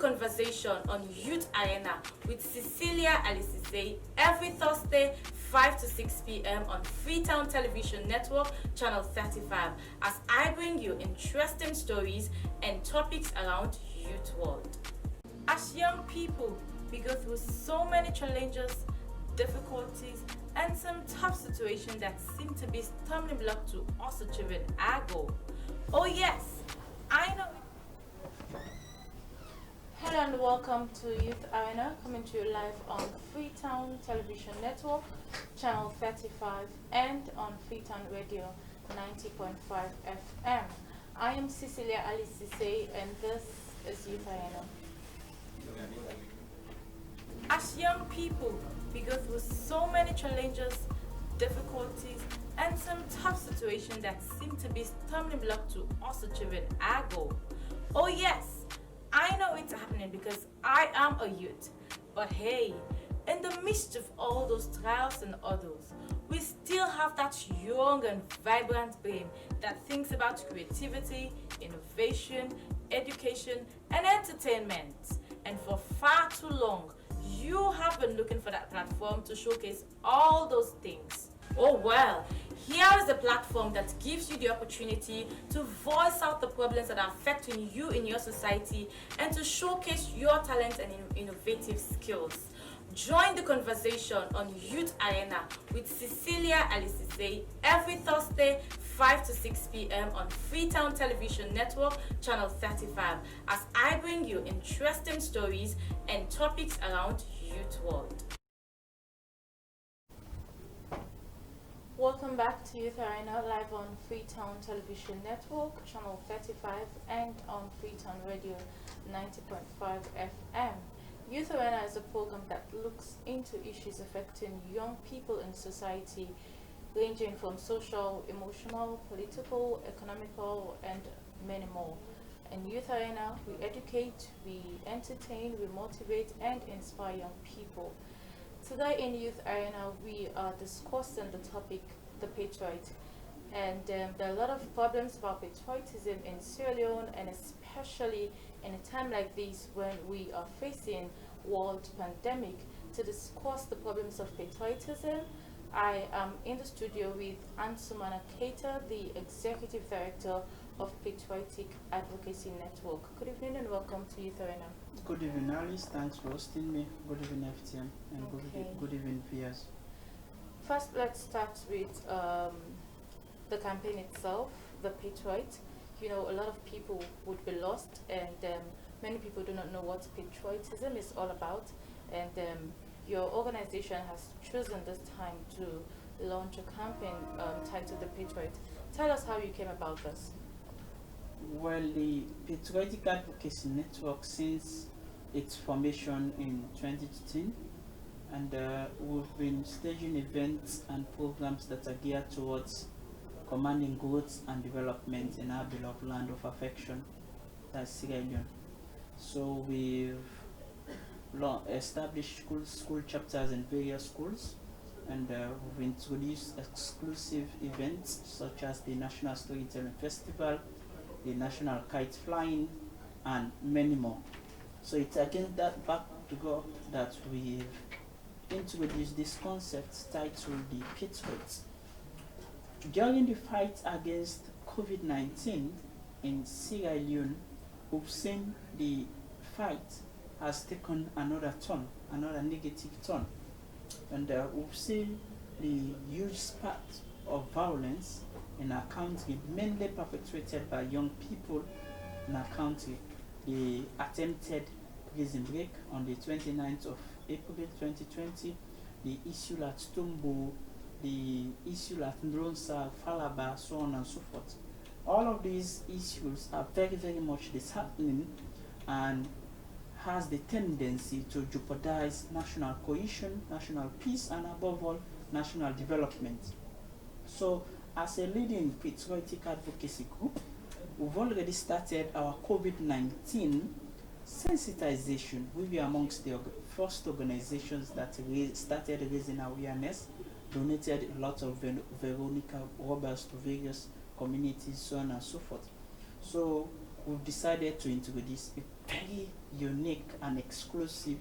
conversation on Youth Arena with Cecilia and Sesay every Thursday 5 to 6 p.m. on FREETOWN Television Network, Channel 35, as I bring you interesting stories and topics around youth world. As young people, we go through so many challenges, difficulties, and some tough situations that seem to be stumbling block to us achieving our goal. Oh yes, I know. Hello and welcome to Youth Arena, coming to you live on FREETOWN Television Network, Channel 35, and on FREETOWN Radio 90.5 FM. I am Cecilia Ali Sesay, and this is Youth Arena. As young people, we go through so many challenges, difficulties, and some tough situations that seem to be stumbling block to us achieving our goal. Oh yes, I know it's happening because I am a youth. But hey, in the midst of all those trials and others, we still have that young and vibrant brain that thinks about creativity, innovation, education, and entertainment. And for far too long, you have been looking for that platform to showcase all those things. Oh well, here is a platform that gives you the opportunity to voice out the problems that are affecting you in your society and to showcase your talents and innovative skills. Join the conversation on Youth Arena with Cecilia and Sesay every Thursday 5 to 6 p.m. on FREETOWN Television Network, Channel 35, as I bring you interesting stories and topics around youth world. Welcome back to Youth Arena, live on FREETOWN Television Network, Channel 35, and on FREETOWN Radio 90.5 FM. Youth Arena is a program that looks into issues affecting young people in society, ranging from social, emotional, political, economical, and many more. In Youth Arena, we educate, we entertain, we motivate, and inspire young people. Today in Youth Arena, we are discussing the topic, the Patriot. And there are a lot of problems about patriotism in Sierra Leone, and especially in a time like this when we are facing world pandemic. To discuss the problems of patriotism, I am in the studio with Asumana, Keita, the Executive Director of Patriotic Advocacy Network. Good evening and welcome to Youth Arena. Good evening, Alice. Thanks for hosting me. Good evening, FTM, and good evening, viewers. First, let's start with the campaign itself, the Patriot. You know, a lot of people would be lost, and many people do not know what patriotism is all about. And your organization has chosen this time to launch a campaign titled The Patriot. Tell us how you came about this. Well, the Patriotic Advocacy Network, since its formation in 2015, and we've been staging events and programs that are geared towards commanding growth and development in our beloved land of affection, that's Sierra Leone. So we've established school chapters in various schools, and we've introduced exclusive events such as the National Storytelling Festival, the National Kite Flying, and many more. So it's against that backdrop that we've introduced this concept titled the Patriot. During the fight against COVID-19 in Sierra Leone, we've seen the fight has taken another turn, another negative turn. And we've seen the huge spat of violence in our country, mainly perpetrated by young people in our country. The attempted prison break on the 29th of April 2020, the issue at Stumbo, the issue at Ndronsa, Falaba, so on and so forth. All of these issues are very, very much disheartening and has the tendency to jeopardize national cohesion, national peace, and above all, national development. So, as a leading patriotic advocacy group, we've already started our COVID-19 sensitization. We were amongst the first organizations that started raising awareness, donated a lot of Veronica rubbers to various communities, so on and so forth. So we've decided to introduce very unique and exclusive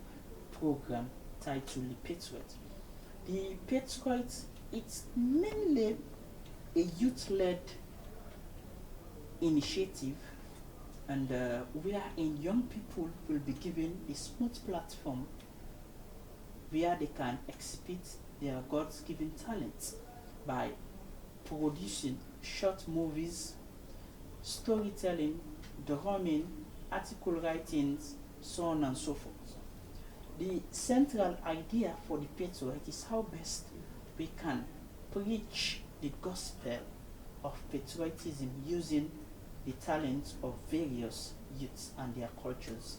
program titled the Patriot. The Patriot, it's mainly a youth-led initiative, and wherein young people will be given a smooth platform where they can exhibit their God's given talents by producing short movies, storytelling, drumming, article writings, so on and so forth. The central idea for the Patriot is how best we can preach the gospel of patriotism using the talents of various youths and their cultures.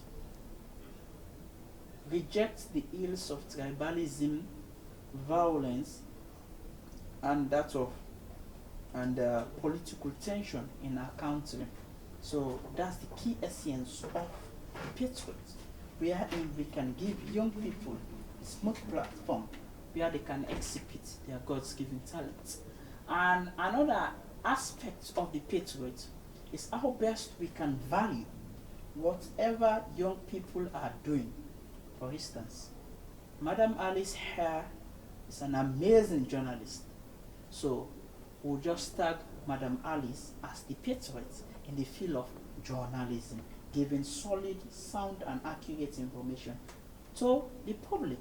Reject the ills of tribalism, violence, and that of political tension in our country. So that's the key essence of Patriot, wherein we can give young people a smooth platform where they can exhibit their God's given talents. And another aspect of the Patriot is how best we can value whatever young people are doing. For instance, Madam Alice here is an amazing journalist. So we'll just tag Madam Alice as the Patriot in the field of journalism, giving solid, sound, and accurate information to the public.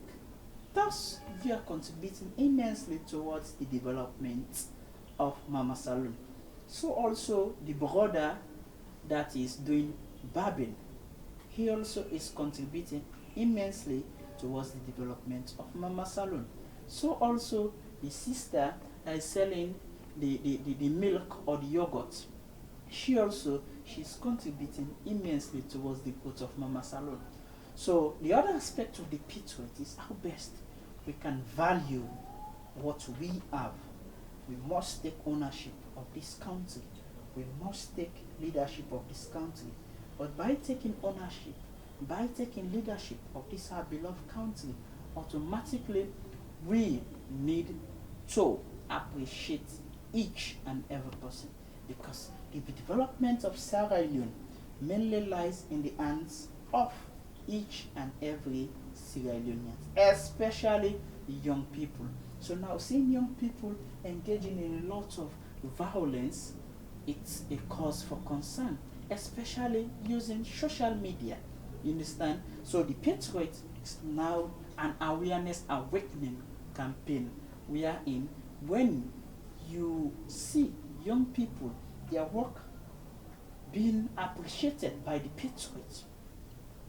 Thus, we are contributing immensely towards the development of Mama Salon. So also the brother that is doing barbing, he also is contributing immensely towards the development of Mama Salon. So also the sister that is selling the milk or the yogurt, she's contributing immensely towards the growth of Mama Salon. So the other aspect of the Patriot is how best we can value what we have. We must take ownership of this country. We must take leadership of this country. But by taking ownership, by taking leadership of this our beloved country, automatically we need to appreciate each and every person, because the development of Sierra Leone mainly lies in the hands of each and every Sierra Leonean, especially the young people. So now seeing young people engaging in a lot of violence, it's a cause for concern, especially using social media. You understand? So the Patriot is now an awareness awakening campaign wherein when you see young people, their work being appreciated by the Patriot,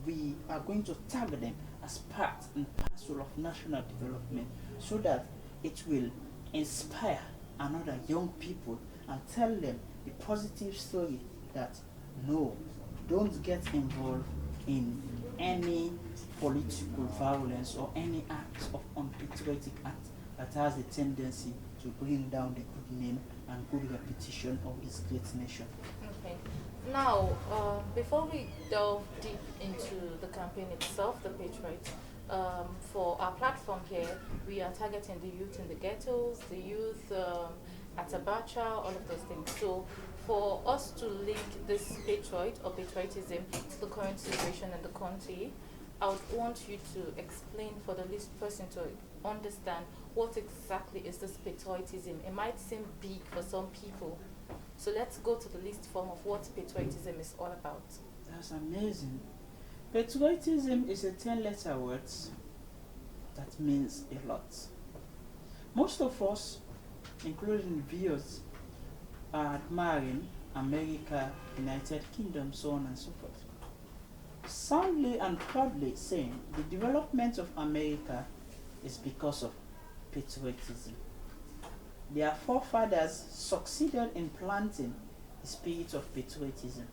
we are going to tag them as part and parcel of national development so that it will inspire another young people and tell them the positive story that no, don't get involved in any political violence or any acts of unpatriotic act that has a tendency to bring down the good name and good reputation of this great nation. Okay. Now, before we delve deep into the campaign itself, the Patriot, for our platform here, we are targeting the youth in the ghettos, the youth at Abacha, all of those things. So, for us to link this Patriot or patriotism to the current situation in the country, I would want you to explain for the least person to understand what exactly is this patriotism. It might seem big for some people. So let's go to the least form of what patriotism is all about. That's amazing. Patriotism is a 10-letter word that means a lot. Most of us, including viewers, are admiring America, United Kingdom, so on and so forth. Soundly and proudly saying the development of America is because of patriotism. Their forefathers succeeded in planting the spirit of patriotism.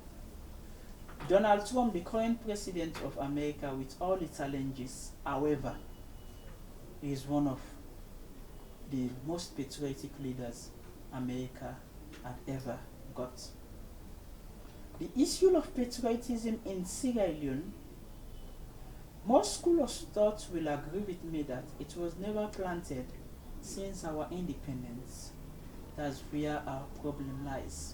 Donald Trump, the current president of America, with all the challenges, however, is one of the most patriotic leaders America had ever got. The issue of patriotism in Sierra Leone, most school of thought will agree with me that it was never planted since our independence. That's where our problem lies.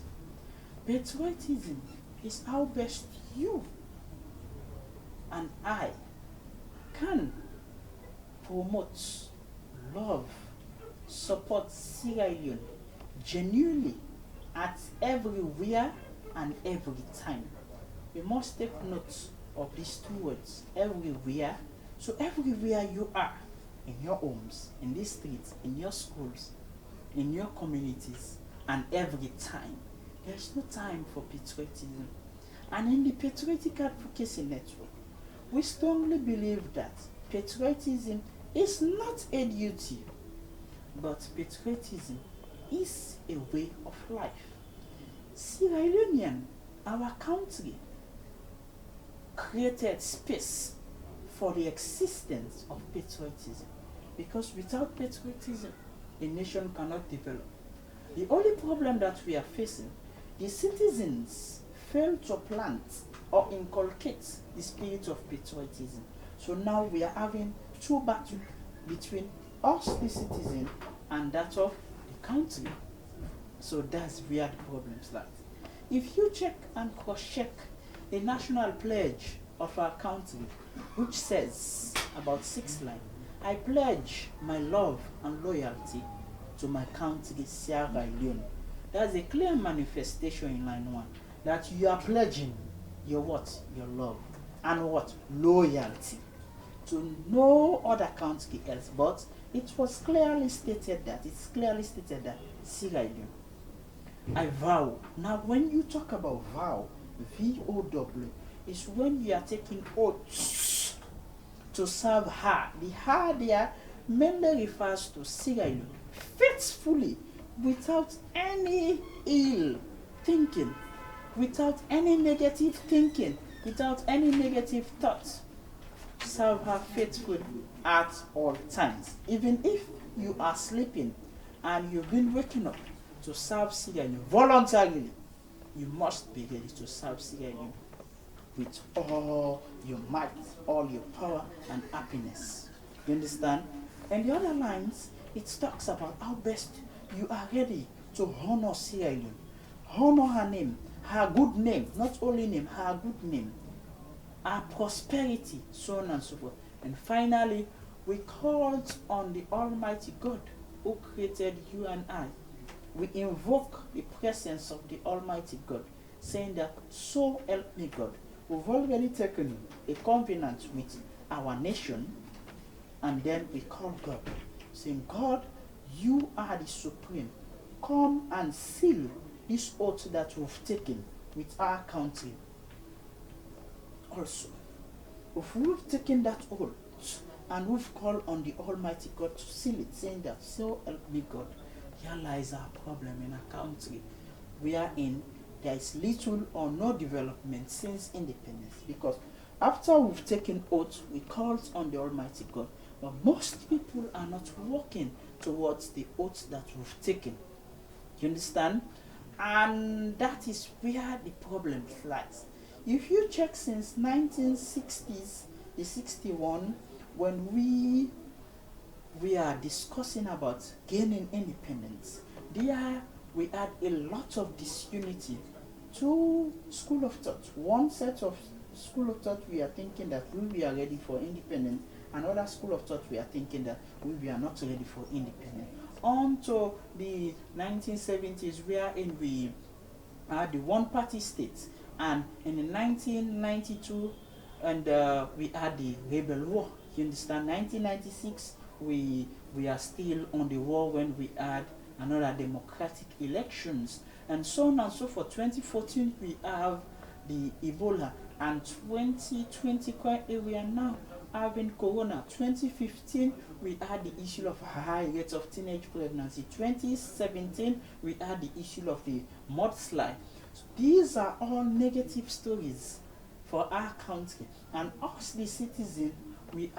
Patriotism is how best you and I can promote love, support Sierra Leone genuinely at everywhere and every time. We must take note of these two words, everywhere. So everywhere you are, in your homes, in the streets, in your schools, in your communities, and every time. There's no time for patriotism. And in the Patriotic Advocacy Network, we strongly believe that patriotism is not a duty, but patriotism is a way of life. Sierra Leonean, our country, created space for the existence of patriotism, because without patriotism, a nation cannot develop. The only problem that we are facing, the citizens fail to plant or inculcate the spirit of patriotism. So now we are having two battles between us, the citizen, and that of the country. So that's where the problems lie. If you check and cross-check the national pledge of our country, which says about 6 lines, I pledge my love and loyalty to my country, Sierra Leone. That's a clear manifestation in line 1 that you are pledging your what? Your love and what? Loyalty to no other country else. But it was clearly stated that Sierra Leone. I vow. Now, when you talk about vow, VOW, is when you are taking oaths to serve her. The her there mainly refers to Sierra Leone faithfully, without any ill thinking, without any negative thinking, without any negative thoughts. Serve her faithfully at all times. Even if you are sleeping and you've been waking up to serve Sierra Leone voluntarily, you must be ready to serve Sierra Leone with all your might, all your power and happiness. You understand? And the other lines, it talks about how best you are ready to honor Sierra Leone, honor her name, her good name, not only name, her good name, her prosperity, so on and so forth. And finally, we called on the Almighty God who created you and I. We invoke the presence of the Almighty God, saying that, so help me God. We've already taken a covenant with our nation, and then we call God, saying, God, you are the supreme. Come and seal this oath that we've taken with our country. Also, if we've taken that oath and we've called on the Almighty God to seal it, saying that, so help me God, here lies our problem in our country. We are in, there is little or no development since independence, because after we've taken oath, we called on the Almighty God, but most people are not working towards the oath that we've taken. You understand? And that is where the problem lies. If you check since 1960s, the 61, when we are discussing about gaining independence, there we had a lot of disunity. Two school of thought. One set of school of thought, we are thinking that we are ready for independence. Another school of thought, we are thinking that we are not ready for independence. On to the 1970s, wherein we had the one-party state, and in the 1992, and we had the rebel war. You understand? 1996, we are still on the war when we had another democratic elections, and so on and so forth. 2014, we have the Ebola, and 2020 currently we are now having corona. 2015, we had the issue of high rates of teenage pregnancy. 2017, we had the issue of the mudslide. So these are all negative stories for our country, and us, the citizen, we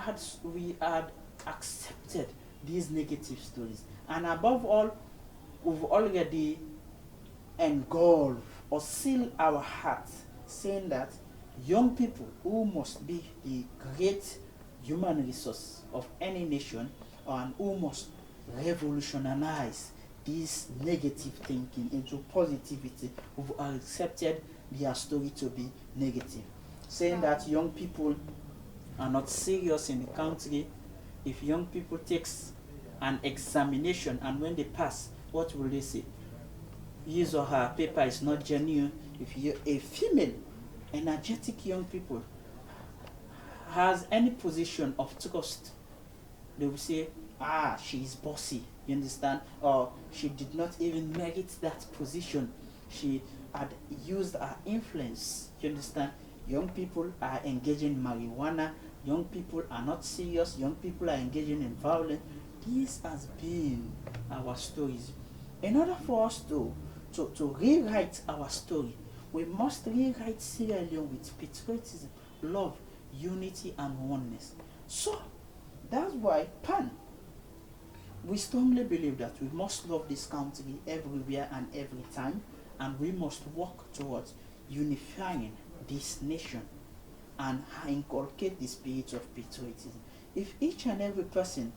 had accepted these negative stories, and above all, we've already engulfed or sealed our hearts, saying that young people who must be the great human resource of any nation, and who must revolutionize this negative thinking into positivity, who have accepted their story to be negative. saying that young people are not serious in the country. If young people takes an examination and when they pass, what will they say? His or her paper is not genuine. If you a female, energetic young people has any position of trust, they will say, ah, she is bossy, you understand? Or she did not even merit that position. She had used her influence, you understand? Young people are engaging in marijuana, young people are not serious, young people are engaging in violence. This has been our stories. In order for us to rewrite our story, we must rewrite Sierra Leone with patriotism, love, unity, and oneness. So, that's why we strongly believe that we must love this country everywhere and every time, and we must work towards unifying this nation and inculcate the spirit of patriotism. If each and every person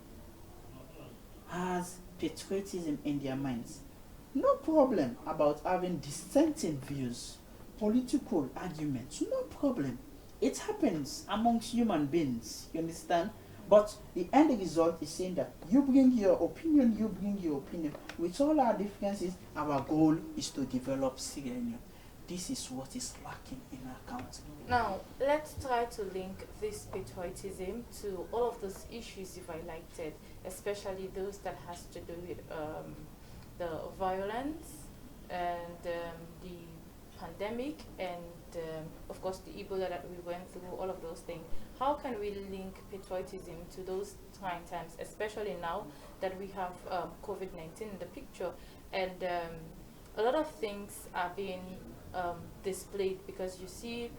has patriotism in their minds, no problem about having dissenting views, political arguments, no problem. It happens amongst human beings, you understand? But the end result is saying that you bring your opinion, you bring your opinion. With all our differences, our goal is to develop Sierra Leone. This is what is lacking in our country. Now, let's try to link this patriotism to all of those issues you've highlighted, especially those that has to do with the violence and the pandemic and of course the Ebola that we went through, all of those things. How can we link patriotism to those trying times, especially now that we have COVID-19 in the picture, and a lot of things are being displayed because you see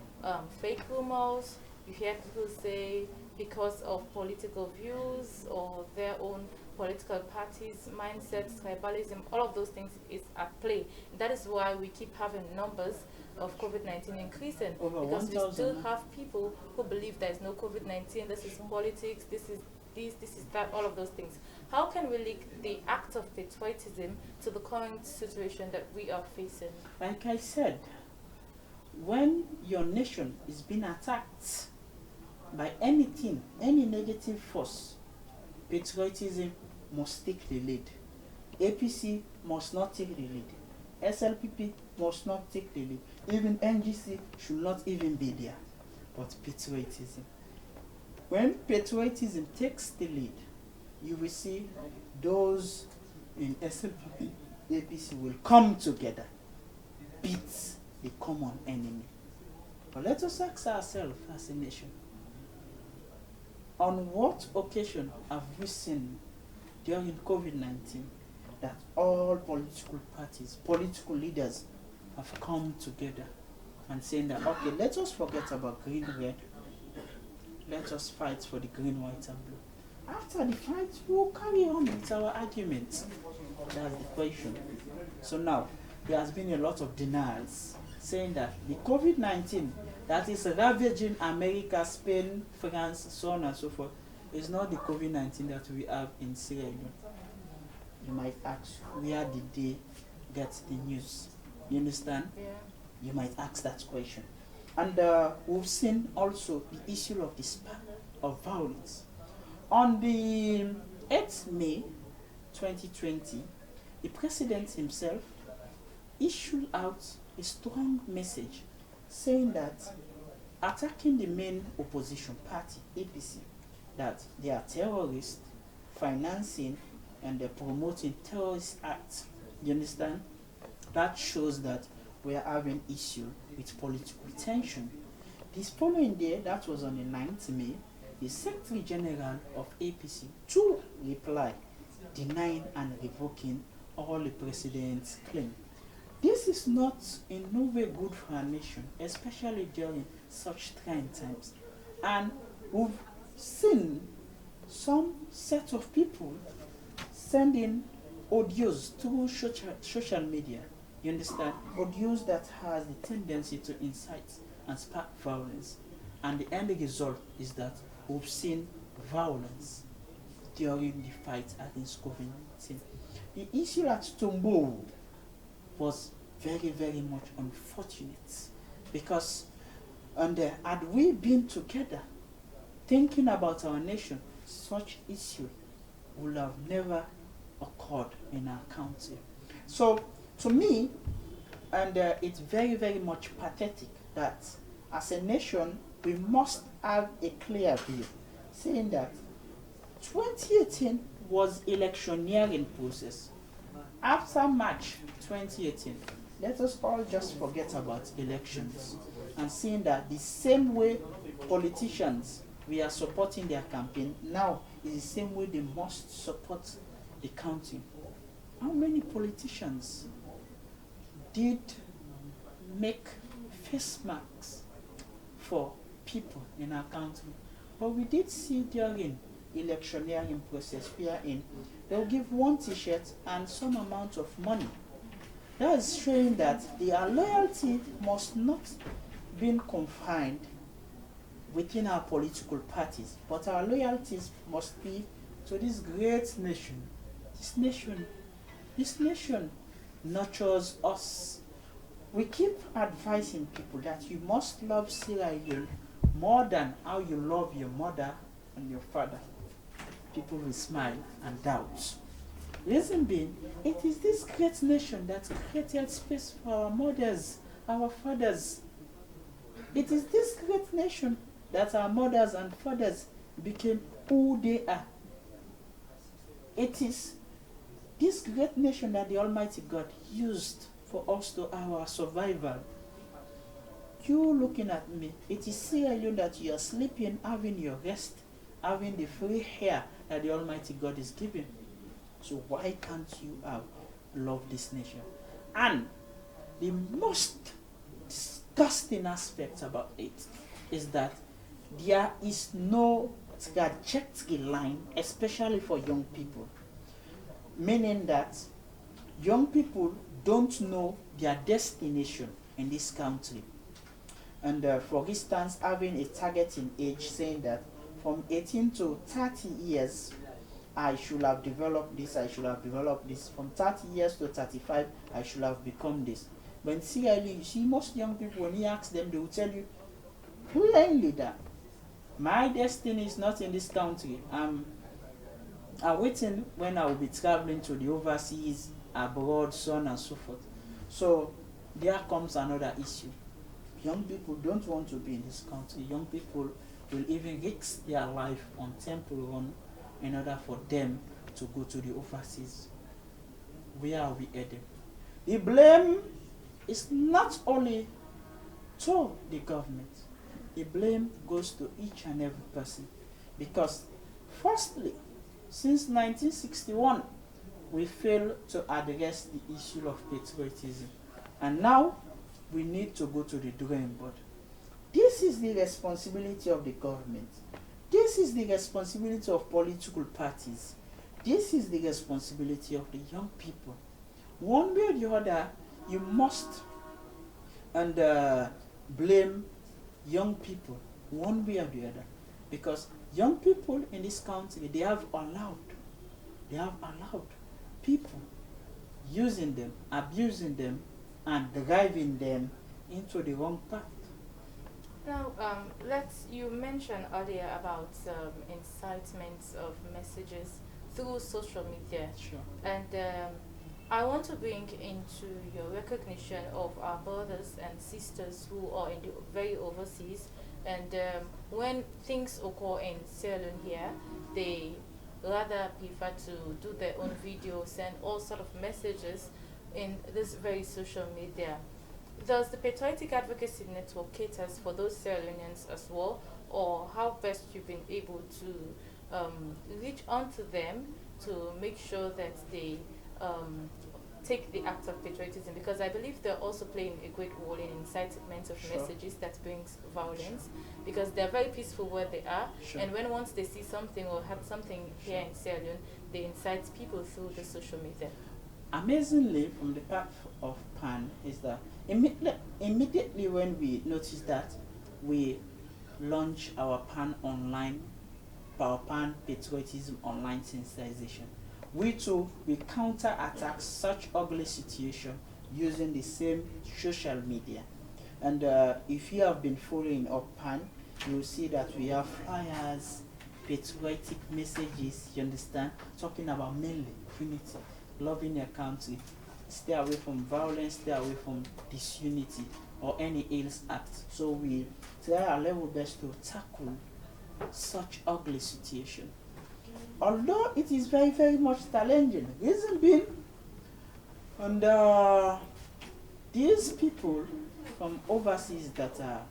fake rumors, you hear people say because of political views or their own political parties, mindsets, tribalism, all of those things is at play. That is why we keep having numbers of COVID-19 increasing, Over because we 1,000. still have people who believe there is no COVID-19, this is politics, this is that, all of those things. How can we link the act of patriotism to the current situation that we are facing? Like I said, when your nation is being attacked by anything, any negative force, patriotism must take the lead. APC must not take the lead. SLPP must not take the lead. Even NGC should not even be there. But patriotism. When patriotism takes the lead, you will see those in SLPP, APC will come together, beat the common enemy. But let us ask ourselves as a nation, on what occasion have we seen during COVID-19 that all political parties, political leaders have come together and saying that, okay, let us forget about green, red, let us fight for the green, white, and blue. After the fight, we'll carry on with our arguments. That's the question. So now, there has been a lot of denials saying that the COVID-19 that is ravaging America, Spain, France, so on and so forth, is not the COVID-19 that we have in Sierra Leone. You might ask, where did they get the news? You understand? Yeah. You might ask that question. And we've seen also the issue of the span of violence. On the 8th May 2020, the president himself issued out a strong message saying that attacking the main opposition party, APC, that they are terrorists, financing and they're promoting terrorist acts. You understand? That shows that we are having issue with political tension. This following day, that was on the 9th May, the Secretary General of APC to reply, denying and revoking all the president's claims. This is not in no way good for our nation, especially during such trying times. And we've seen some set of people sending audios through social media. You understand? Audios that has the tendency to incite and spark violence. And the end result is that we've seen violence during the fight against COVID-19. The issue at Tombo was very, very much unfortunate because And had we been together, thinking about our nation, such issue would have never occurred in our country. So, to me, and it's very, very much pathetic that as a nation, we must have a clear view, saying that 2018 was electioneering process. After March 2018, let us all just forget about elections and seeing that the same way politicians we are supporting their campaign now is the same way they must support the county. How many politicians did make face masks for people in our country? But we did see during electioneering process wherein they'll give one t-shirt and some amount of money. That is showing that their loyalty must not be confined within our political parties, but our loyalties must be to this great nation. This nation nurtures us. We keep advising people that you must love Sierra Leone more than how you love your mother and your father. People will smile and doubt. Reason being, it is this great nation that created space for our mothers, our fathers. It is this great nation that our mothers and fathers became who they are. It is this great nation that the Almighty God used for us to our survival. You looking at me, it is Sierra Leone that you are sleeping, having your rest, having the free air that the Almighty God is giving. So why can't you love this nation? And the most disgusting aspect about it is that there is no trajectory line, especially for young people. Meaning that young people don't know their destination in this country. And for instance, having a targeting age saying that from 18 to 30 years, I should have developed this, I should have developed this. From 30 years to 35, I should have become this. But in Sierra Leone, you see most young people, when you ask them, they will tell you plainly that my destiny is not in this country. I'm waiting when I will be traveling to the overseas, abroad, so on and so forth. So there comes another issue. Young people don't want to be in this country. Young people will even risk their life on temple run in order for them to go to the overseas. Where are we heading? The blame is not only to the government. The blame goes to each and every person. Because firstly, since 1961, we failed to address the issue of patriotism. And now, we need to go to the drawing board. This is the responsibility of the government. This is the responsibility of political parties. This is the responsibility of the young people. One way or the other, you must blame young people, one way or the other. Because young people in this country, they have allowed people using them, abusing them, and driving them into the wrong path. Now, you mentioned earlier about incitements of messages through social media. Sure. And I want to bring into your recognition of our brothers and sisters who are in the very overseas. And when things occur in Sierra Leone here, they rather prefer to do their own videos, send all sort of messages in this very social media. Does the Patriotic Advocacy Network caters for those Sierra Leoneans as well, or how best you've been able to reach onto them to make sure that they take the act of patriotism? Because I believe they're also playing a great role in incitement of Sure. messages that brings violence, because they're very peaceful where they are, Sure. and when once they see something or have something here in Sierra Leone, they incite people through the social media. Amazingly, from the part of PAN is that immediately when we noticed that, we launched our PAN online, our PAN Patriotism online sensitization. We too, we counterattack such ugly situation using the same social media. And if you have been following up pan, you will see that we have flyers, patriotic messages, you understand, talking about mainly unity, loving your country, stay away from violence, stay away from disunity or any ill act. So we try our level best to tackle such ugly situation. Although it is very, very much challenging, reason being, and these people from overseas that are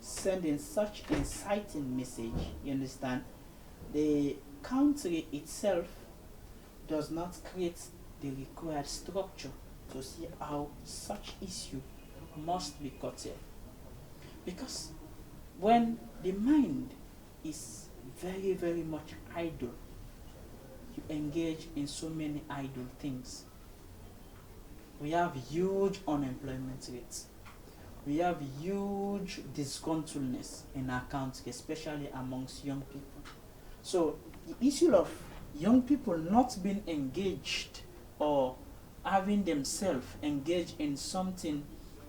sending such inciting message, you understand, the country itself does not create the required structure to see how such issue must be curtailed. Because when the mind is very, very much idle, you engage in so many idle things. We have huge unemployment rates. We have huge disgruntledness in our country, especially amongst young people. So the issue of young people not being engaged or having themselves engaged in something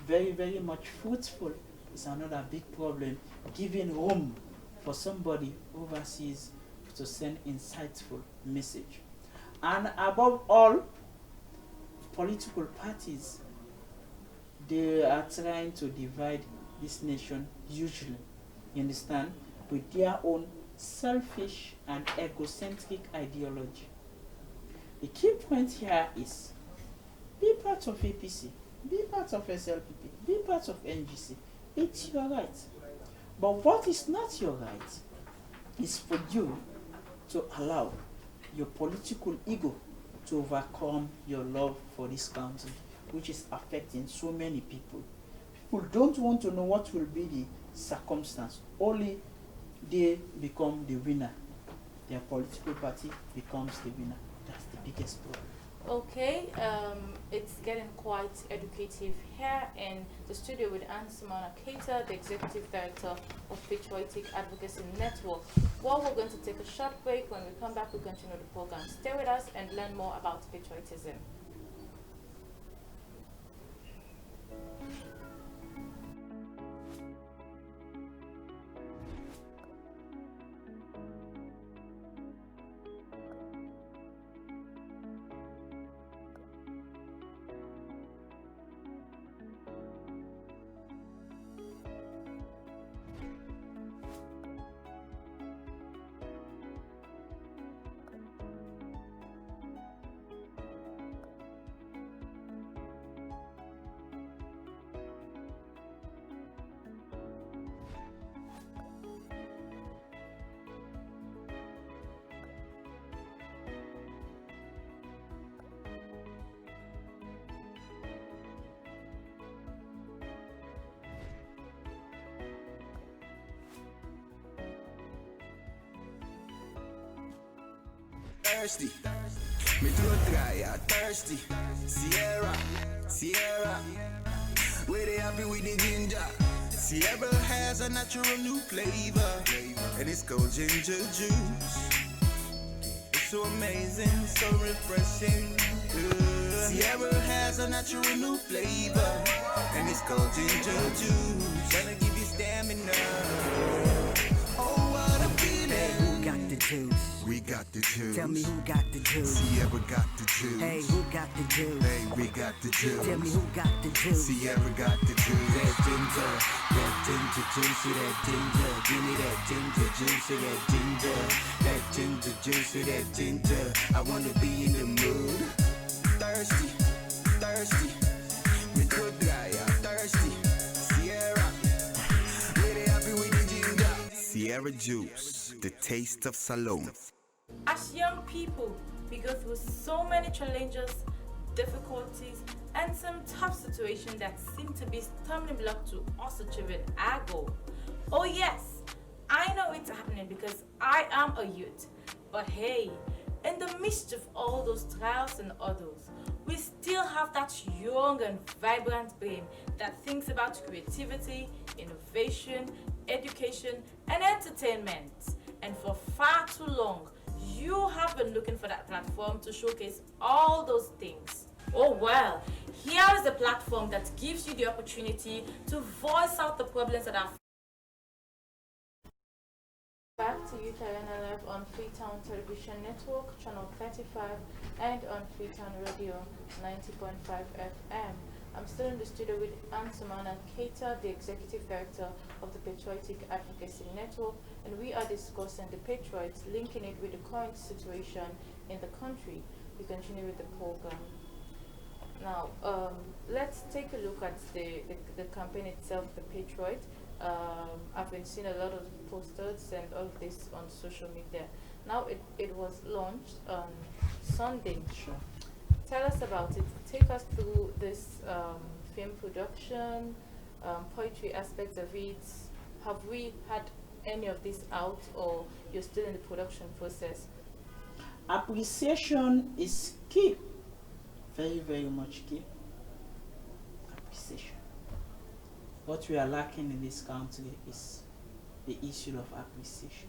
very, very much fruitful is another big problem, giving room for somebody overseas to send insightful message. And above all, political parties, they are trying to divide this nation hugely, you understand, with their own selfish and egocentric ideology. The key point here is be part of APC, be part of SLPP, be part of NGC. It's your right. But what is not your right is for you to allow your political ego to overcome your love for this country, which is affecting so many people. People don't want to know what will be the circumstance. Only they become the winner. Their political party becomes the winner. That's the biggest problem. Okay, it's getting quite educative here in the studio with Asumana Keita, the Executive Director of Patriotic Advocacy Network. Well, we're going to take a short break. When we come back, we'll continue the program. Stay with us and learn more about patriotism. Thirsty, me throat dry, I thirsty. Sierra, where they happy with the ginger. Sierra has a natural new flavor, and it's called ginger juice. It's so amazing, so refreshing. Sierra has a natural new flavor, and it's called ginger juice. Gonna give you stamina. Oh, what a feeling. Hey, who got the juice? We got the juice. Tell me who got the juice? Sierra got the juice. Hey, who got the juice? Hey, we got the juice. Tell me who got the juice? Sierra got the juice. That ginger juicy, that ginger. Give me that ginger juicy, that ginger juicy, that ginger. I wanna be in the mood. Thirsty. Me could dry, I'm thirsty. Sierra, really happy with the ginger. Sierra juice, the taste of Salome. As young people, we go through so many challenges, difficulties, and some tough situations that seem to be stumbling block to us achieving our goal. Oh yes, I know it's happening because I am a youth. But hey, in the midst of all those trials and others, we still have that young and vibrant brain that thinks about creativity, innovation, education, and entertainment. And for far too long, you have been looking for that platform to showcase all those things. Oh well, Here is a platform that gives you the opportunity to voice out the problems that are back to you, China Live on FREETOWN Television Network, Channel 35, and on FREETOWN Radio 90.5 FM. I'm still in the studio with Asumana Keita, the Executive Director of the Patriotic Advocacy Network, and we are discussing the Patriot, linking it with the current situation in the country. We continue with the program. Now, let's take a look at the campaign itself, the Patriot. I've been seeing a lot of posters and all of this on social media. Now it was launched on Sunday. Sure. Tell us about it. Take us through this film production, poetry aspects of it. Have we had any of this out, or you're still in the production process? Appreciation is key. Very, very much key. Appreciation. What we are lacking in this country is the issue of appreciation.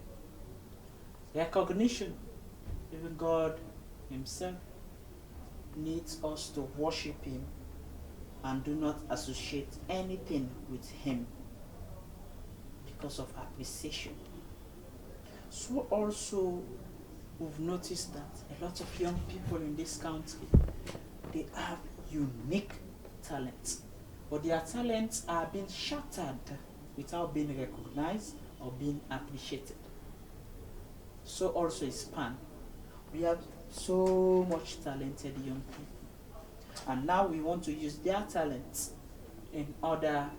Recognition. Even God Himself needs us to worship Him and do not associate anything with Him because of appreciation. So also, we've noticed that a lot of young people in this country, they have unique talents, but their talents are being shattered without being recognized or being appreciated. So also is PAN. We have so much talented young people, and now we want to use their talents in order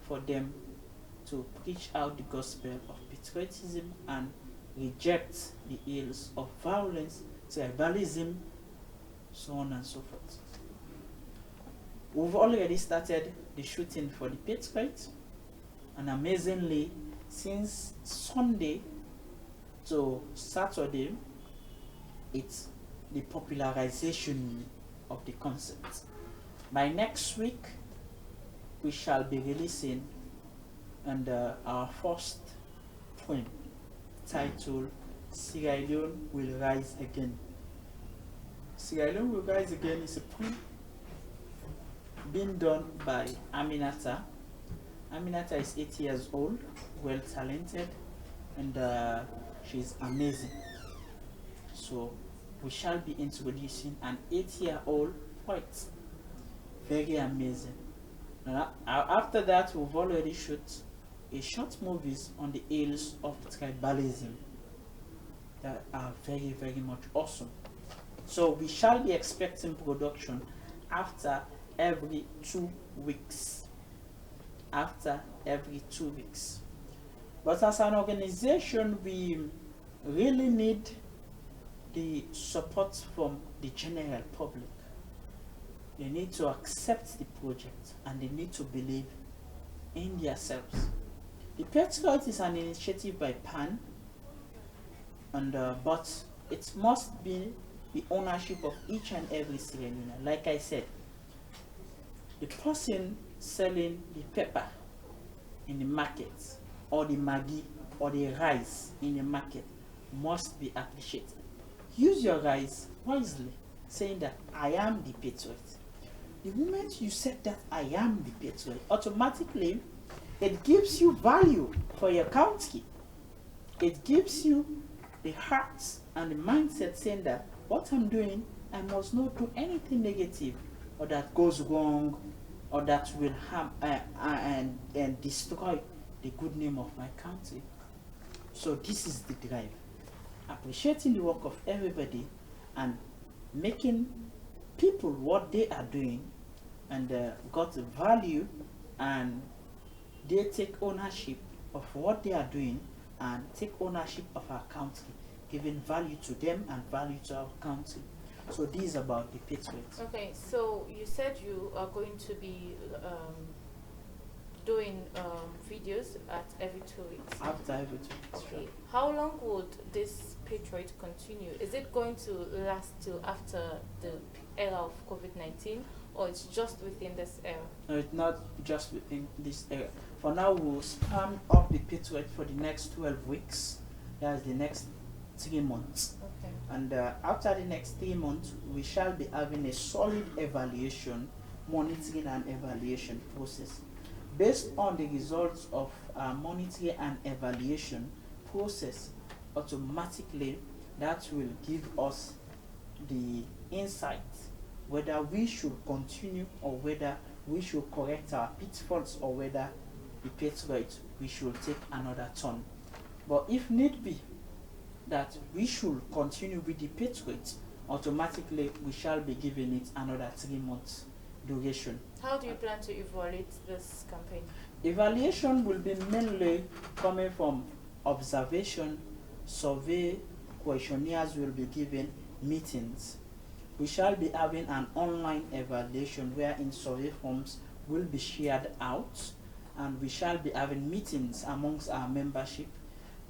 for them to preach out the gospel of patriotism and reject the ills of violence, tribalism, so on and so forth. We've already started the shooting for the Patriot, and amazingly, since Sunday to Saturday, it's the popularization of the concept. By next week, we shall be releasing our first poem titled Sierra Leone Will Rise Again. Sierra Leone Will Rise Again is a poem being done by Aminata. Aminata is 8 years old, well talented, and she's amazing. So we shall be introducing an 8-year-old poet. Very amazing. And after that, we've already shot a short movies on the ills of tribalism that are very, very much awesome. So we shall be expecting production after every 2 weeks. After every 2 weeks. But as an organization, we really need the support from the general public. They need to accept the project and they need to believe in themselves. The Patriot is an initiative by PAN, and but it must be the ownership of each and every Sierra Leonean. Like I said, the person selling the pepper in the market, or the Maggi, or the rice in the market must be appreciated. Use your rice wisely, saying that I am the Patriot. The moment you said that I am the Patriot, automatically it gives you value for your country. It gives you the heart and the mindset saying that what I'm doing, I must not do anything negative or that goes wrong or that will harm and destroy the good name of my country. So this is the drive. Appreciating the work of everybody and making people what they are doing and got value, and they take ownership of what they are doing and take ownership of our country, giving value to them and value to our country. So this is about the Patriots. Okay, so you said you are going to be doing videos at every 2 weeks. After every 2 weeks. Okay. How long would this Patriot continue? Is it going to last till after the era of COVID-19, or it's just within this era? No, it's not just within this era. For now, we'll spam up the Patriot for the next 12 weeks. That's the next 3 months. Okay. And after the next 3 months, we shall be having a solid evaluation, monitoring and evaluation process. Based on the results of our monitoring and evaluation process, automatically that will give us the insight whether we should continue or whether we should correct our pitfalls or whether the Patriot we should take another turn. But if need be that we should continue with the Patriot, automatically we shall be giving it another 3 months duration. How do you plan to evaluate this campaign? Evaluation will be mainly coming from observation, survey, questionnaires will be given, meetings. We shall be having an online evaluation wherein survey forms will be shared out, and we shall be having meetings amongst our membership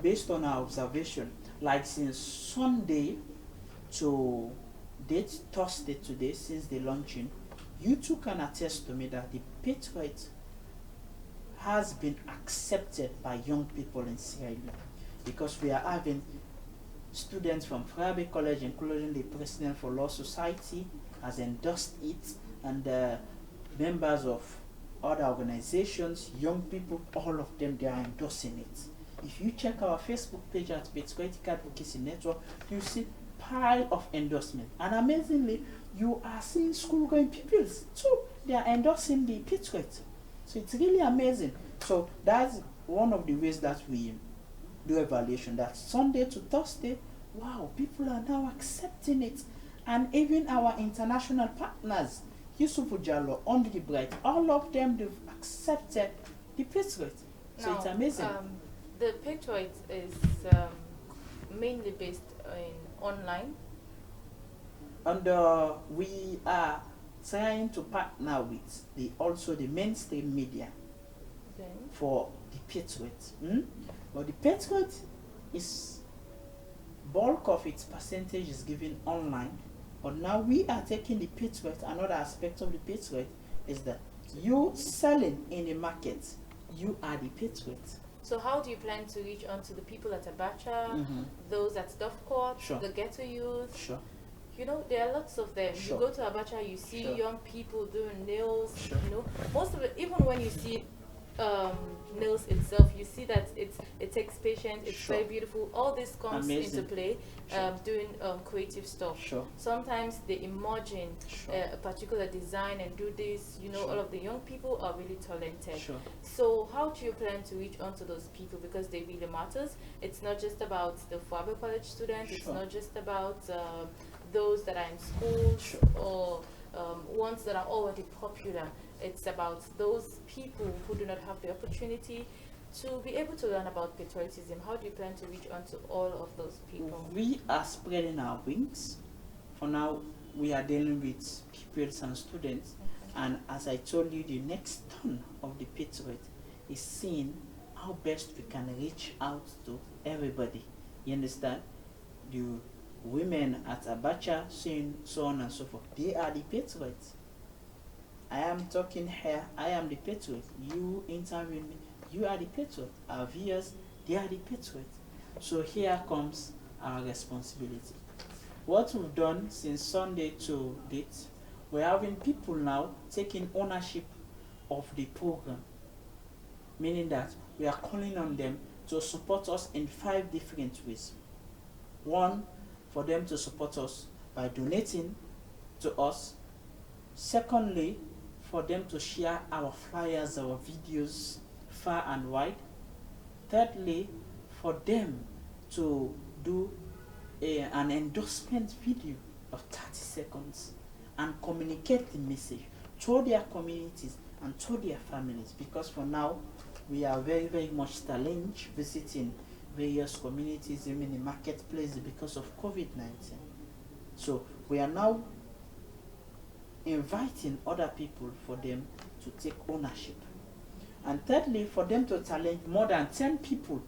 based on our observation. Like since Sunday to date Thursday today, since the launching, you too can attest to me that the Patriot has been accepted by young people in Sierra Leone, because we are having students from Freetown College, including the President for Law Society, has endorsed it, and members of other organizations, young people, all of them, they are endorsing it. If you check our Facebook page at Patriotic Advocacy Network, you see pile of endorsement, and amazingly, you are seeing school-going pupils too. They are endorsing the Patriot. So it's really amazing. So that's one of the ways that we do evaluation. That Sunday to Thursday, wow, people are now accepting it, and even our international partners, Yusuf Jallo, Only Bright, all of them, they've accepted the Patriot. So now, it's amazing. The Patriot is mainly based in online. And we are trying to partner with the mainstream media for the Patriot. But the Patriot is bulk of its percentage is given online. But now we are taking the Patriot. Another aspect of the Patriot is that you selling in the market, you are the Patriot. So how do you plan to reach onto the people at Abacha, those at Duff Court, the ghetto youth? Sure. You know, there are lots of them. Sure. You go to Abacha, you see young people doing nails. Sure. You know, most of it, even when you see nails itself, you see that it takes patience. It's very beautiful. All this comes into play. Doing creative stuff. Sure. Sometimes they imagine a particular design and do this. You know, all of the young people are really talented. Sure. So how do you plan to reach onto those people, because they really matters? It's not just about the Faber College students. It's not just about those that are in schools or ones that are already popular. It's about those people who do not have the opportunity to be able to learn about patriotism. How do you plan to reach onto all of those people? We are spreading our wings. For now, we are dealing with pupils and students. And as I told you, the next turn of the Patriot is seeing how best we can reach out to everybody. You understand? The women at Abacha, so on and so forth. They are the Patriots. I am talking here, I am the Patriot. You interview me, you are the Patriot. Our viewers, they are the Patriot. So here comes our responsibility. What we've done since Sunday to date, we're having people now taking ownership of the program, meaning that we are calling on them to support us in 5 different ways. 1, for them to support us by donating to us. Secondly, for them to share our flyers, our videos far and wide. Thirdly, for them to do an endorsement video of 30 seconds and communicate the message to their communities and to their families, because for now we are very, very much challenged visiting various communities, even in the marketplace, because of COVID-19. So we are now inviting other people for them to take ownership. And thirdly, for them to challenge more than 10 people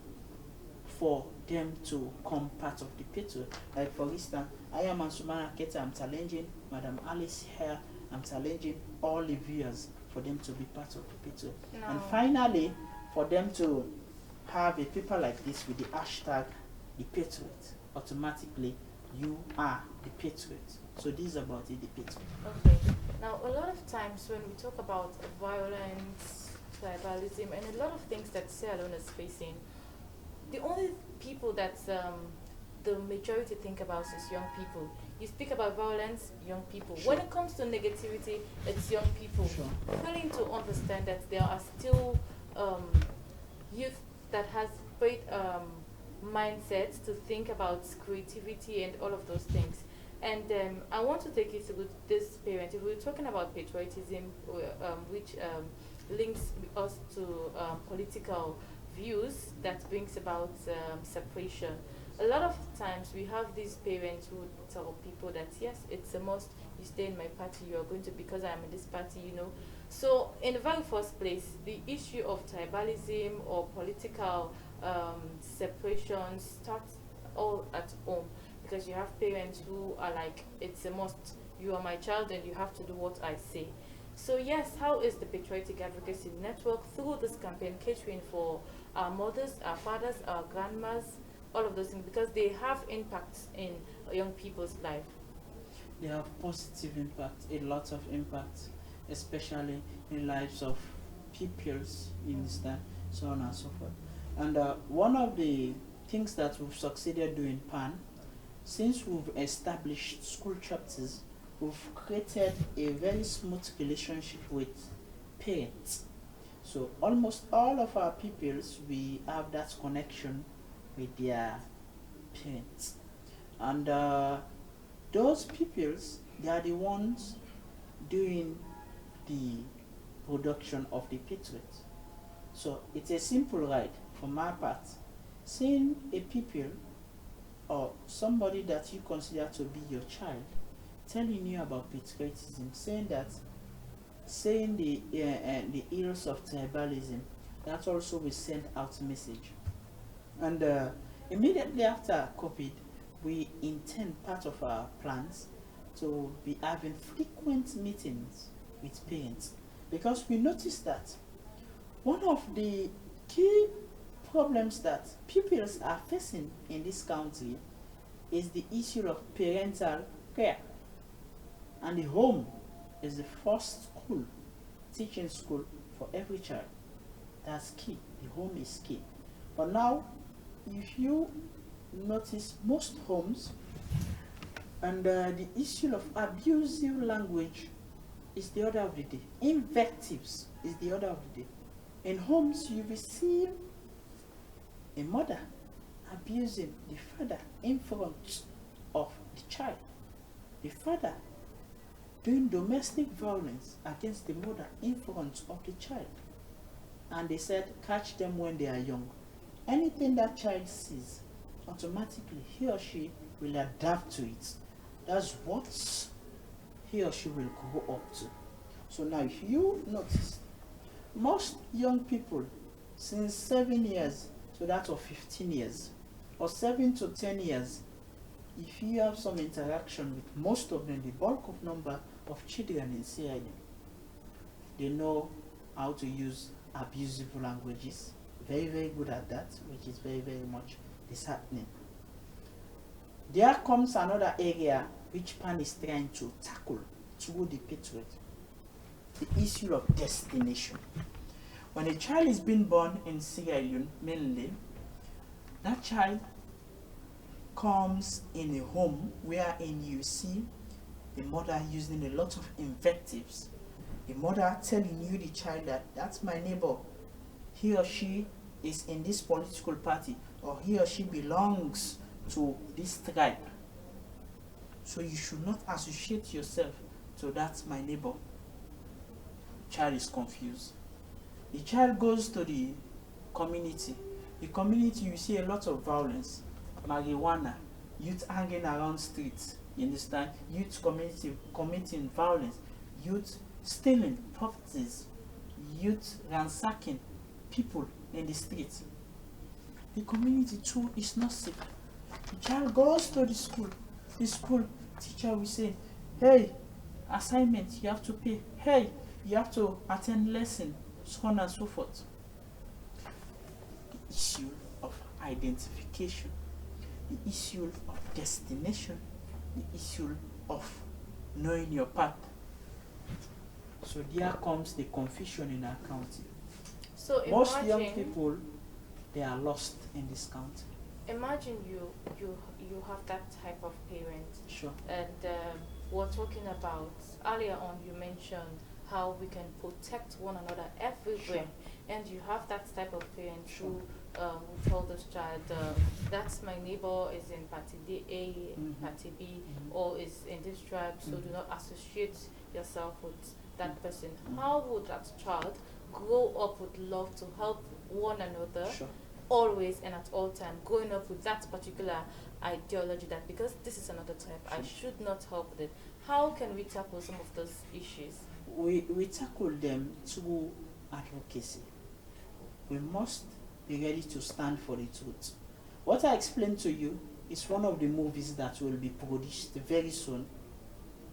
for them to come part of the Patriot. Like for instance, I am Asumana, Keita, I'm challenging Madam Alice here, I'm challenging all the viewers for them to be part of the Patriot. No. And finally, for them to have a paper like this with the hashtag the Patriot, automatically you are the patriot. So this is about it, the patriot. Okay. Now, a lot of times when we talk about violence, tribalism, and a lot of things that Sierra Leone is facing, the only people that the majority think about is young people. You speak about violence, young people. Sure. When it comes to negativity, it's young people. Sure. Failing to understand that there are still youth that has great mindsets to think about creativity and all of those things. And I want to take you to this parent. If we're talking about patriotism, which links us to political views that brings about separation. A lot of times we have these parents who tell people that yes, it's a must. You stay in my party. You are going to because I am in this party. You know. So in the very first place, the issue of tribalism or political separation starts all at home, because you have parents who are like, it's a must. You are my child and you have to do what I say. So yes, how is the Patriotic Advocacy Network through this campaign catering for our mothers, our fathers, our grandmas, all of those things, because they have impacts in young people's life? They have positive impact, a lot of impact, especially in lives of pupils, you understand, so on and so forth. And one of the things that we've succeeded doing PAN, since we've established school chapters, we've created a very smooth relationship with parents. So almost all of our pupils, we have that connection with their parents. And those pupils, they are the ones doing the production of the Patriot. So it's a simple ride from my part. Seeing a pupil or somebody that you consider to be your child telling you about patriotism, saying the ills of tribalism, that also will send out a message. And immediately after COVID, we intend part of our plans to be having frequent meetings with parents, because we noticed that one of the key problems that pupils are facing in this country is the issue of parental care. And the home is the first school, teaching school for every child. That's key. The home is key. But now, if you notice most homes, and the issue of abusive language is the order of the day. Invectives is the order of the day. In homes, you will see a mother abusing the father in front of the child. The father doing domestic violence against the mother in front of the child. And they said, catch them when they are young. Anything that child sees, automatically he or she will adapt to it. That's what he or she will grow up to. So now if you notice, most young people since 7 years to that of 15 years, or 7 to 10 years, if you have some interaction with most of them, the bulk of number of children in CID, they know how to use abusive languages. Very, very good at that, which is very, very much disheartening. There comes another area which PAN is trying to tackle through the Patriot, the issue of destination. When a child is being born in Sierra Leone, mainly, that child comes in a home wherein you see the mother using a lot of invectives. The mother telling you, the child, that that's my neighbor. He or she is in this political party, or he or she belongs to this tribe. So you should not associate yourself to that's my neighbor. Child is confused. The child goes to the community. The community, you see a lot of violence, marijuana, youth hanging around streets, you understand? Youth community committing violence, youth stealing properties, youth ransacking people in the streets. The community too is not safe. The child goes to the school teacher will say, hey, assignment, you have to pay. Hey, you have to attend lesson, so on and so forth. The issue of identification. the issue of destination, the issue of knowing your path. So there comes the confusion in our county. So Most imagine, young people, they are lost in this county. imagine you have that type of parent, Sure. and we're talking about earlier on. You mentioned how we can protect one another everywhere, and you have that type of parent who will tell this child, that's my neighbor is in party A, party B, or is in this tribe, so do not associate yourself with that person. How would that child grow up with love to help one another? Sure. Always and at all time, growing up with that particular ideology that because this is another type, I should not help with it. How can we tackle some of those issues? We tackle them through advocacy. We must be ready to stand for the truth. What I explained to you is one of the movies that will be produced very soon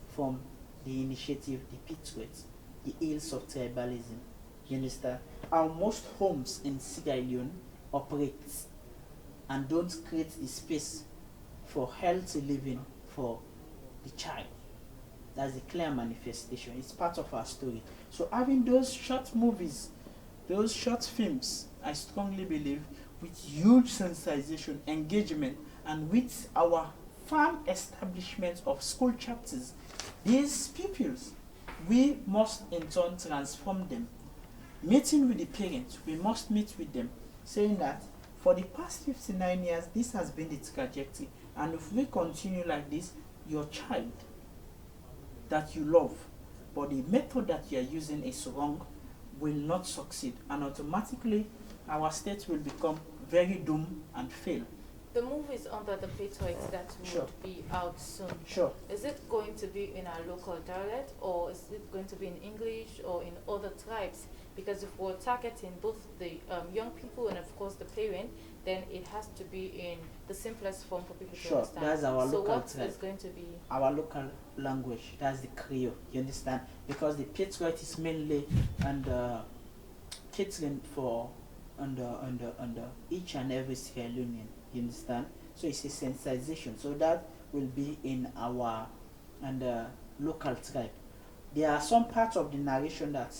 from the initiative, the Patriot, the ills of tribalism. You understand? How most homes in Sierra Leone operate and don't create the space for healthy living for the child. That's a clear manifestation. It's part of our story. So having those short movies, those short films, I strongly believe, with huge sensitization, engagement, and with our firm establishment of school chapters, these pupils, we must in turn transform them. Meeting with the parents, we must meet with them, saying that for the past 59 years, this has been the trajectory. And if we continue like this, your child that you love, but the method that you are using is wrong, will not succeed. And automatically, our state will become very doomed and fail. The movie is under the Patriot that would be out soon. Sure. Is it going to be in our local dialect, or is it going to be in English or in other tribes? Because if we're targeting both the young people and of course the parent, then it has to be in the simplest form for people to understand. That's our so local what tribe. is going to be Our local language, that's the Creole, you understand? Because the Patriot is mainly under catering for under each and every Sierra Leonean, you understand? So it's a sensitization. So that will be in our local tribe. There are some parts of the narration that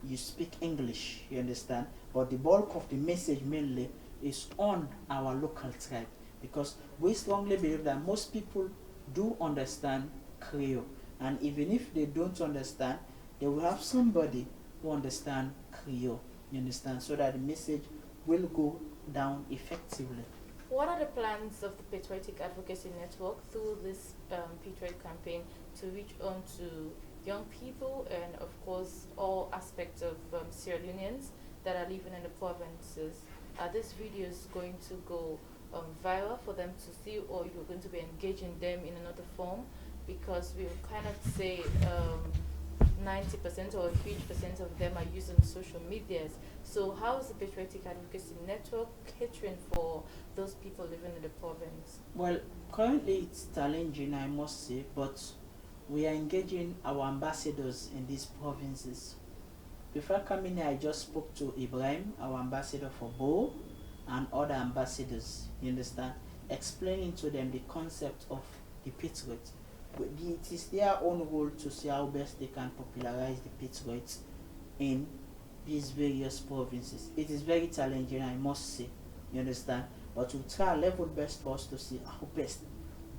you speak English, you understand? But the bulk of the message mainly is on our local tribe, because we strongly believe that most people do understand Creole, and even if they don't understand, they will have somebody who understands Creole, you understand, so that the message will go down effectively. What are the plans of the Patriotic Advocacy Network through this Patriot campaign to reach on to young people and of course all aspects of Sierra Leoneans that are living in the provinces? Are these videos going to go viral for them to see, or you're going to be engaging them in another form? Because we kind of say 90% or a huge percent of them are using social medias. So how is the Patriotic Advocacy Network catering for those people living in the province? Well, currently it's challenging, I must say, but we are engaging our ambassadors in these provinces. Before coming here, I just spoke to Ibrahim, our ambassador for Bo, and other ambassadors, you understand, explaining to them the concept of the Patriot. It is their own role to see how best they can popularize the Patriots in these various provinces. It is very challenging, I must say, you understand, but we'll try our level best for us to see how best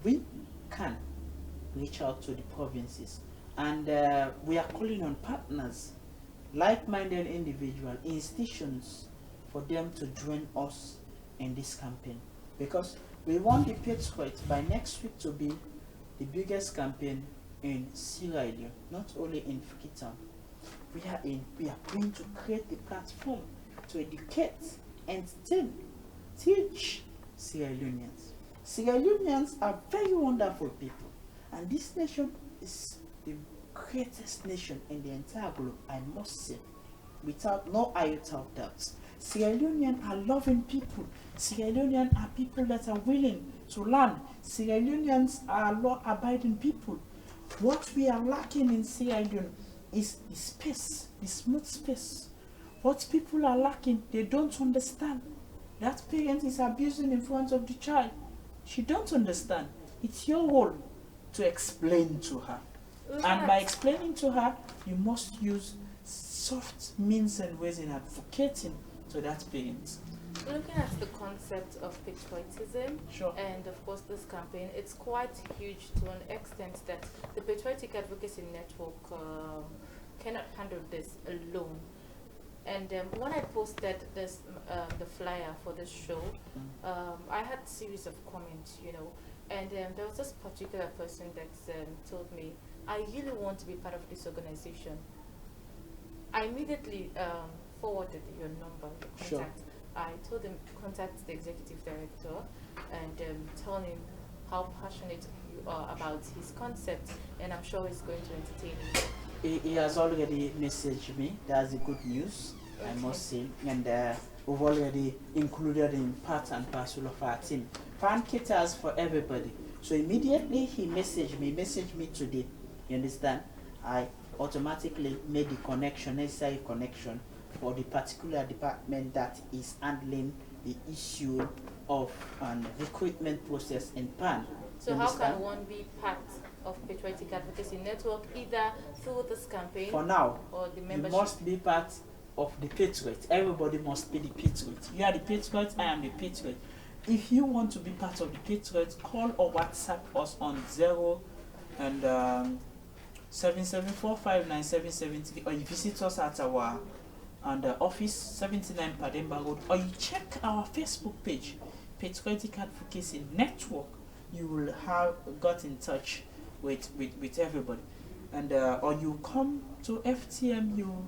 we can reach out to the provinces. And we are calling on partners, like-minded individual institutions, for them to join us in this campaign, because we want the Patriot by next week to be the biggest campaign in Sierra Leone, not only in FREETOWN. We are going to create the platform to educate, entertain, teach Sierra Leoneans. Sierra Leoneans are very wonderful people, and this nation is the greatest nation in the entire globe, I must say, without no iota of doubt. Sierra Leoneans are loving people. Sierra Leoneans are people that are willing to learn. Sierra Leoneans are law-abiding people. What we are lacking in Sierra Leone is the space, the smooth space. What people are lacking, they don't understand. That parent is abusing in front of the child. She don't understand. It's your role to explain to her. And by explaining to her, you must use soft means and ways in advocating to that parent. Looking at the concept of patriotism, Sure. and of course this campaign, it's quite huge to an extent that the Patriotic Advocacy Network cannot handle this alone. And when I posted this the flyer for this show, I had a series of comments, and there was this particular person that told me, I really want to be part of this organization. I immediately forwarded your number, your contact. Sure. I told him contact the executive director and tell him how passionate you are about his concept, and I'm sure he's going to entertain you. He has already messaged me. That's the good news, I must say. And we've already included him part and parcel of our team. Fan caters for everybody. So immediately he messaged me today. You understand? I automatically made the connection, necessary connection for the particular department that is handling the issue of an recruitment process in PAN. So how can one be part of Patriotic Advocacy Network, either through this campaign for now, or the membership? You must be part of the Patriot. Everybody must be the Patriot. You are the Patriot, I am the Patriot. If you want to be part of the Patriot, call or WhatsApp us on 0 and 77459773, or you visit us at our office 79 Pademba Road, or you check our Facebook page, Patriotic Advocacy Network. You will have got in touch with everybody, and or you come to FTM, you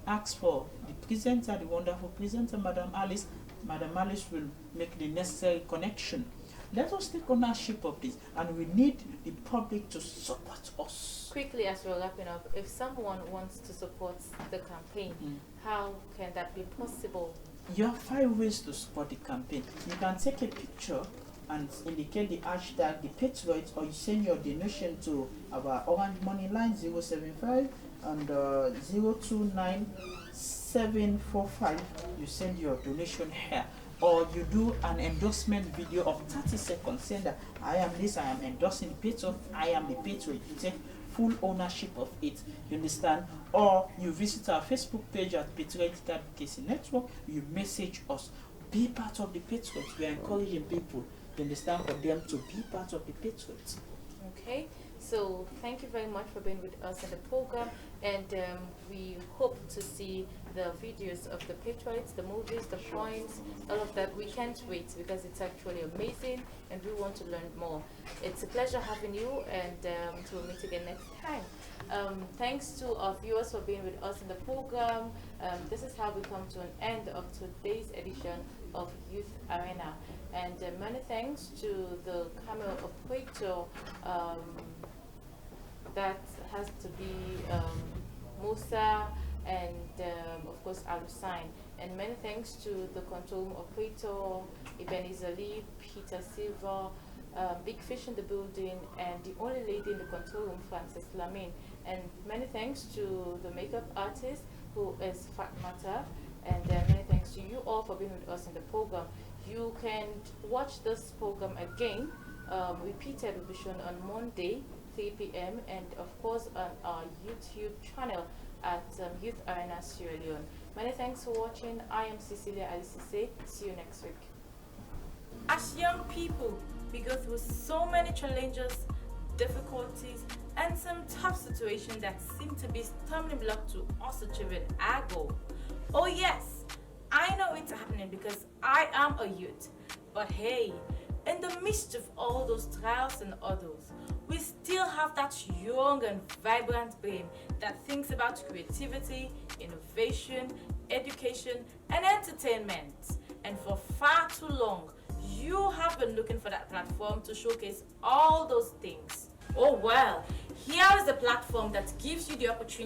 ask for the presenter, the wonderful presenter, Madam Alice. Madam Alice will make the necessary connection. Let us take ownership of this, and we need the public to support us. Quickly, as we're wrapping up, if someone wants to support the campaign, how can that be possible? You have 5 ways to support the campaign. You can take a picture and indicate the hashtag the Patriot, or you send your donation to our Orange Money line 075 and 029745. You send your donation here, or you do an endorsement video of 30 seconds saying that I am this, I am endorsing the Patriot, I am the Patriot. You take full ownership of it, you understand? Or you visit our Facebook page at Patriotic Advocacy Network, you message us. Be part of the Patriot. We are encouraging people, you understand, for them to be part of the Patriot. Okay, so thank you very much for being with us in the program, and we hope to see the videos of the Patriots, the movies, the points, all of that. We can't wait because it's actually amazing and we want to learn more. It's a pleasure having you, and we'll meet again next time. Thanks to our viewers for being with us in the program. This is how we come to an end of today's edition of Youth Arena, and many thanks to the camera operator, that has to be Musa, and of course Alusign, and many thanks to the control room operator Ebenezer Lee, Peter Silva, Big Fish in the building, and the only lady in the control room, Frances Lamin. And many thanks to the makeup artist, who is Fatmata, and many thanks to you all for being with us in the program. You can watch this program again, repeated will be shown on Monday 3 p.m. and of course on our YouTube channel at Youth Arena Sierra Leone. Many thanks for watching. I am Cecilia Sesay. See you next week. As young people, we go through so many challenges, difficulties, and some tough situations that seem to be stumbling block to us achieving our goal. Oh yes, I know it's happening because I am a youth. But hey, in the midst of all those trials and others, we still have that young and vibrant brain that thinks about creativity, innovation, education, and entertainment. And for far too long, you have been looking for that platform to showcase all those things. Oh well, here is a platform that gives you the opportunity